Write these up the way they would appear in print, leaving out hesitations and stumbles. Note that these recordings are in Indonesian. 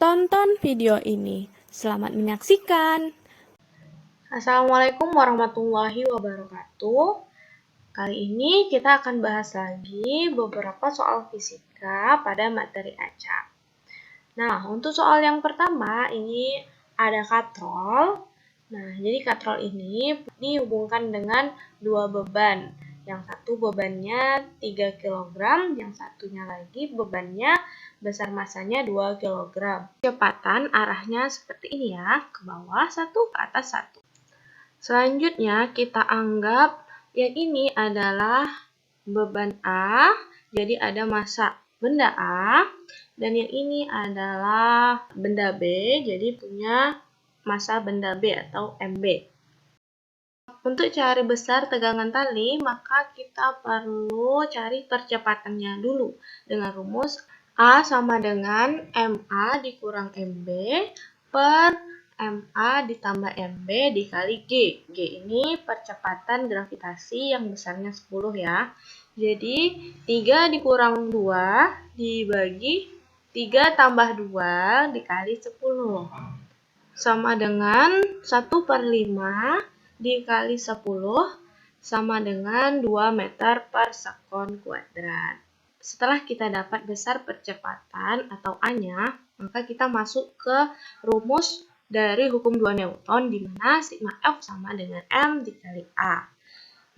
tonton video ini. Selamat menyaksikan. Assalamualaikum warahmatullahi wabarakatuh. Kali ini kita akan bahas lagi beberapa soal fisika pada materi acak. Nah, untuk soal yang pertama ini ada katrol. Nah, jadi katrol ini dihubungkan dengan dua beban. Yang satu bebannya 3 kg, yang satunya lagi bebannya besar masanya 2 kg. Kecepatan arahnya seperti ini ya, ke bawah satu, ke atas satu. Selanjutnya kita anggap yang ini adalah beban A, jadi ada massa benda A, dan yang ini adalah benda B, jadi punya massa benda B atau MB. Untuk cari besar tegangan tali, maka kita perlu cari percepatannya dulu dengan rumus A sama dengan MA dikurang MB per MA ditambah MB dikali G. G ini percepatan gravitasi yang besarnya 10 ya. Jadi 3 dikurang 2 dibagi 3 tambah 2 dikali 10. Sama dengan 1/5 dikali 10 sama dengan 2 meter per sekon kuadrat. Setelah kita dapat besar percepatan atau A-nya, maka kita masuk ke rumus dari hukum 2 Newton di mana sigma F sama dengan M dikali A.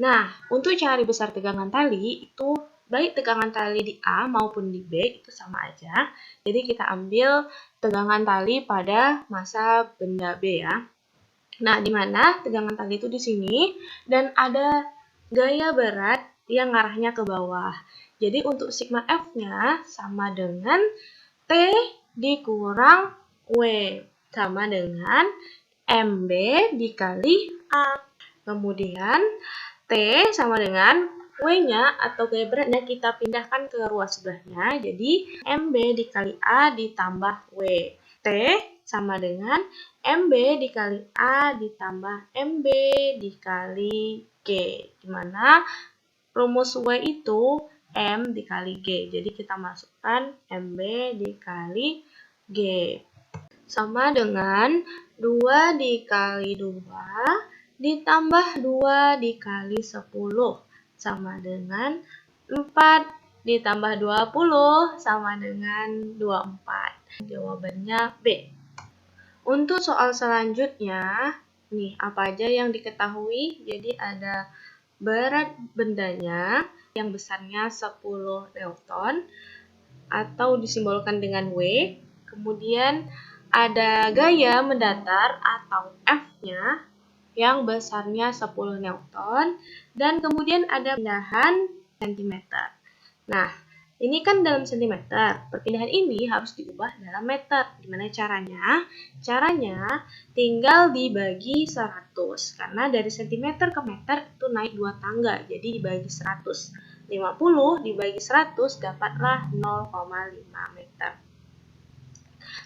Nah, untuk cari besar tegangan tali itu baik tegangan tali di A maupun di B itu sama aja. Jadi kita ambil tegangan tali pada massa benda B ya. Nah, di mana tegangan tali itu di sini dan ada gaya berat yang ngarahnya ke bawah. Jadi untuk sigma F-nya sama dengan T dikurang W sama dengan MB dikali A. Kemudian T sama dengan W-nya atau gaya beratnya kita pindahkan ke ruas sebelahnya. Jadi MB dikali A ditambah W. T sama dengan MB dikali A ditambah MB dikali G. Dimana rumus W itu M dikali G. Jadi kita masukkan MB dikali G. Sama dengan 2 dikali 2 ditambah 2 dikali 10. Sama dengan 4 ditambah 20 sama dengan 24. Jawabannya B. Untuk soal selanjutnya, nih apa aja yang diketahui? Jadi ada berat bendanya yang besarnya 10 Newton atau disimbolkan dengan W. Kemudian ada gaya mendatar atau F-nya yang besarnya 10 Newton dan kemudian ada pindahan cm. Nah, ini kan dalam cm. Perpindahan ini harus diubah dalam meter. Gimana caranya? Caranya tinggal dibagi 100. Karena dari cm ke meter itu naik 2 tangga. Jadi dibagi 100. 50 dibagi 100 dapatlah 0,5 meter.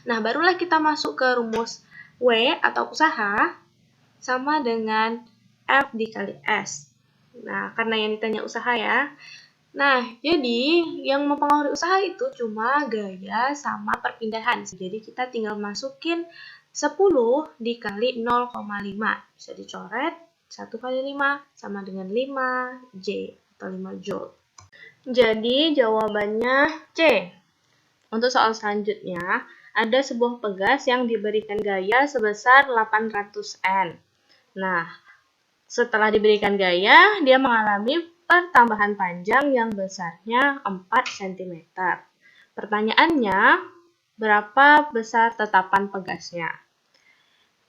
Nah, barulah kita masuk ke rumus W atau usaha sama dengan F dikali S. Nah, karena yang ditanya usaha ya. Nah, jadi yang mempengaruhi usaha itu cuma gaya sama perpindahan. Jadi kita tinggal masukin 10 dikali 0,5. Bisa dicoret 1 kali 5 sama dengan 5 J atau 5 Joule. Jadi jawabannya C. Untuk soal selanjutnya, ada sebuah pegas yang diberikan gaya sebesar 800 N. Nah, setelah diberikan gaya, dia mengalami pertambahan panjang yang besarnya 4 cm. Pertanyaannya, berapa besar tetapan pegasnya?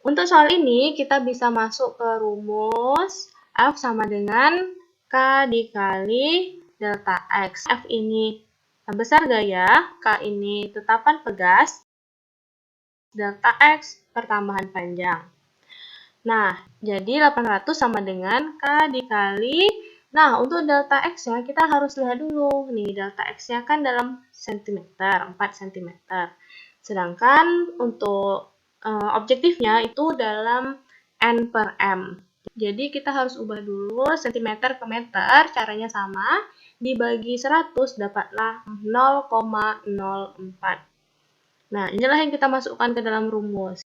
Untuk soal ini, kita bisa masuk ke rumus F sama dengan K dikali delta X. F ini besar gaya, K ini tetapan pegas, delta X pertambahan panjang. Nah, jadi 800 sama dengan K dikali, nah untuk delta X-nya kita harus lihat dulu. Nih, delta X-nya kan dalam cm, 4 cm. Sedangkan untuk objektifnya itu dalam N per M. Jadi kita harus ubah dulu cm ke meter, caranya sama. Dibagi 100 dapatlah 0,04. Nah, inilah yang kita masukkan ke dalam rumus.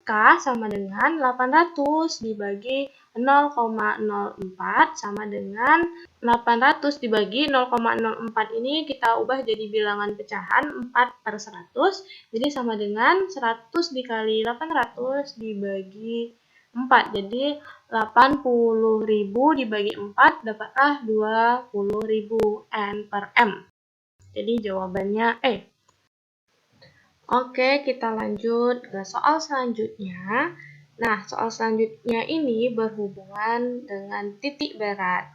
K sama dengan 800 dibagi 0,04 sama dengan 800 dibagi 0,04 ini kita ubah jadi bilangan pecahan 4/100. Jadi sama dengan 100 dikali 800 dibagi 4. Jadi 80.000 dibagi 4 dapatlah 20.000 N per M. Jadi jawabannya E. Oke, kita lanjut ke soal selanjutnya. Nah, soal selanjutnya ini berhubungan dengan titik berat.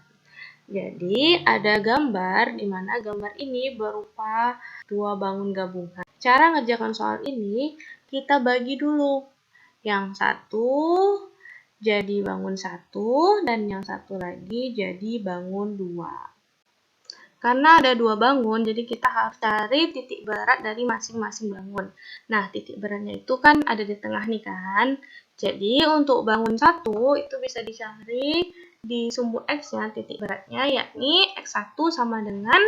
Jadi, ada gambar di mana gambar ini berupa dua bangun gabungan. Cara ngerjakan soal ini, kita bagi dulu. Yang satu jadi bangun satu, dan yang satu lagi jadi bangun dua. Karena ada dua bangun, jadi kita harus cari titik berat dari masing-masing bangun. Nah, titik beratnya itu kan ada di tengah nih kan. Jadi, untuk bangun satu itu bisa dicari di sumbu X-nya titik beratnya, yakni X1 sama dengan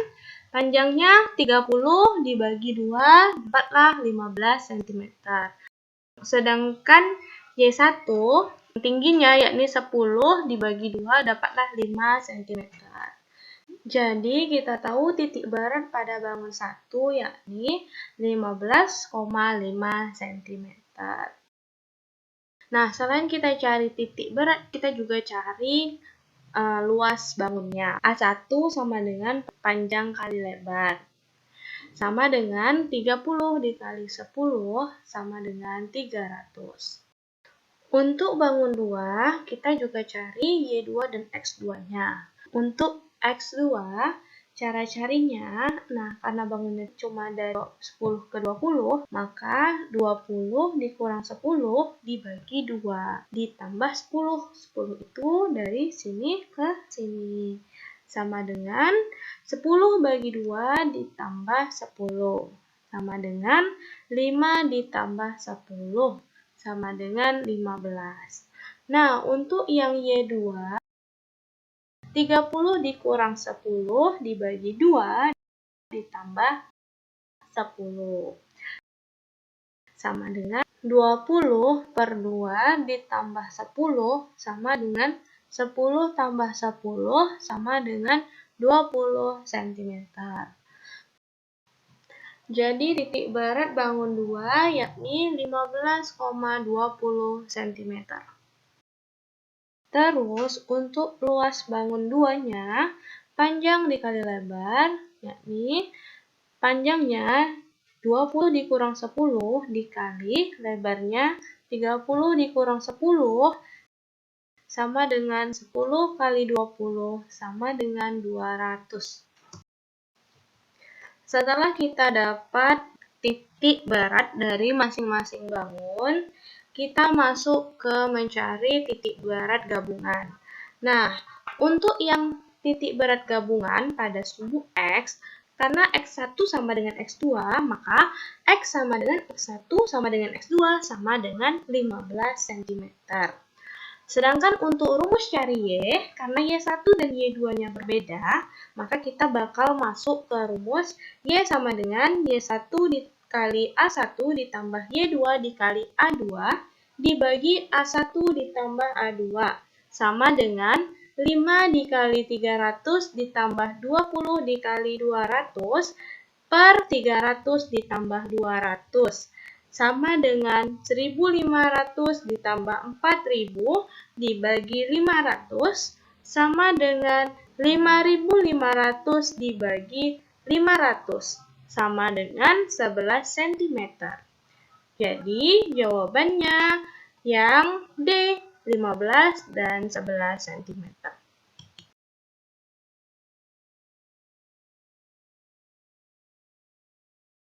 panjangnya 30 dibagi 2, dapatlah 15 cm. Sedangkan Y1 tingginya yakni 10 dibagi 2, dapatlah 5 cm. Jadi, kita tahu titik berat pada bangun 1 yakni 15,5 cm. Nah, selain kita cari titik berat, kita juga cari luas bangunnya. A1 sama dengan panjang kali lebar. Sama dengan 30 dikali 10 sama dengan 300. Untuk bangun 2, kita juga cari Y2 dan X2-nya. Untuk X2, cara carinya, nah karena bangunnya cuma dari 10 ke 20, maka 20 dikurang 10 dibagi 2, ditambah 10. 10 itu dari sini ke sini. Sama dengan 10 bagi 2 ditambah 10. Sama dengan 5 ditambah 10. Sama dengan 15. Nah, untuk yang Y2, 30 dikurang 10 dibagi 2 ditambah 10. Sama dengan 20 per 2 ditambah 10 sama dengan 10 tambah 10 sama dengan 20 cm. Jadi titik berat bangun 2 yakni 15,20 cm. Terus, untuk luas bangun 2-nya, panjang dikali lebar, yakni panjangnya 20 dikurang 10 dikali lebarnya 30 dikurang 10 sama dengan 10 kali 20 sama dengan 200. Setelah kita dapat titik berat dari masing-masing bangun, kita masuk ke mencari titik berat gabungan. Nah, untuk yang titik berat gabungan pada sumbu X, karena X1 sama dengan X2, maka X sama dengan X1 sama dengan X2 sama dengan 15 cm. Sedangkan untuk rumus cari Y, karena Y1 dan Y2-nya berbeda, maka kita bakal masuk ke rumus Y sama dengan Y1 dikali A1 ditambah Y2 dikali A2 dibagi A1 ditambah A2 sama dengan 5 dikali 300 ditambah 20 dikali 200 per 300 ditambah 200 sama dengan 1.500 ditambah 4.000 dibagi 500 sama dengan 5.500 dibagi 500 sama dengan 11 cm. Jadi jawabannya yang D, 15 dan 11 cm.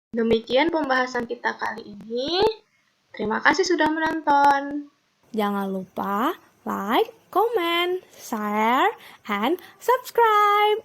Demikian pembahasan kita kali ini. Terima kasih sudah menonton. Jangan lupa like, comment, share, and subscribe.